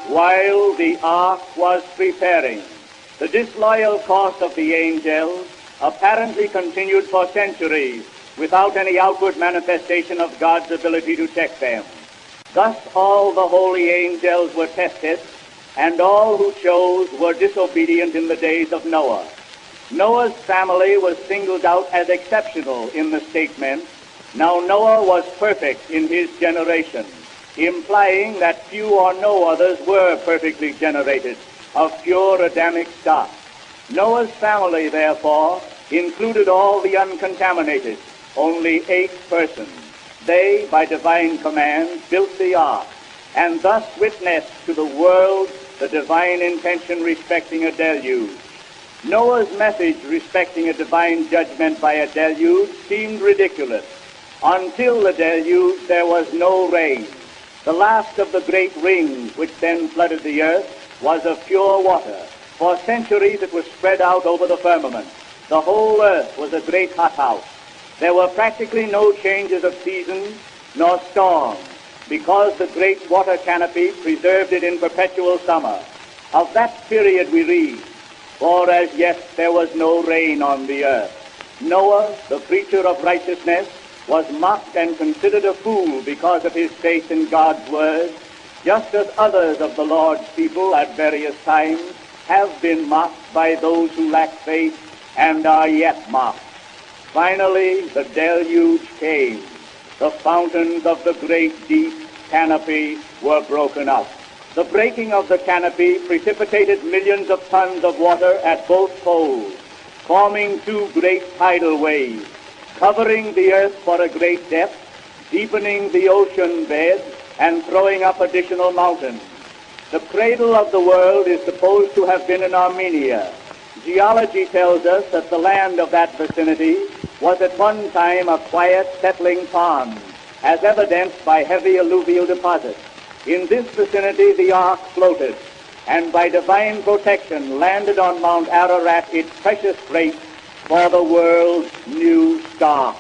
while the ark was preparing. The disloyal course of the angels apparently continued for centuries without any outward manifestation of God's ability to check them. Thus all the holy angels were tested, and all who chose were disobedient in the days of Noah. Noah's family was singled out as exceptional in the statement, "Now Noah was perfect in his generation," implying that few or no others were perfectly generated of pure Adamic stock. Noah's family, therefore, included all the uncontaminated, only 8 persons. They, by divine command, built the ark, and thus witnessed to the world the divine intention respecting a deluge. Noah's message respecting a divine judgment by a deluge seemed ridiculous. Until the deluge, there was no rain. The last of the great rings which then flooded the earth was of pure water. For centuries it was spread out over the firmament. The whole earth was a great hothouse. There were practically no changes of seasons nor storms, because the great water canopy preserved it in perpetual summer. Of that period we read, "For as yet there was no rain on the earth." Noah, the preacher of righteousness, was mocked and considered a fool because of his faith in God's word, just as others of the Lord's people at various times have been mocked by those who lack faith and are yet mocked. Finally, the deluge came. The fountains of the great deep canopy were broken up. The breaking of the canopy precipitated millions of tons of water at both poles, forming 2 great tidal waves, covering the earth for a great depth, deepening the ocean bed, and throwing up additional mountains. The cradle of the world is supposed to have been in Armenia. Geology tells us that the land of that vicinity was at one time a quiet, settling pond, as evidenced by heavy alluvial deposits. In this vicinity the ark floated, and by divine protection landed on Mount Ararat its precious freight for the world's new stock.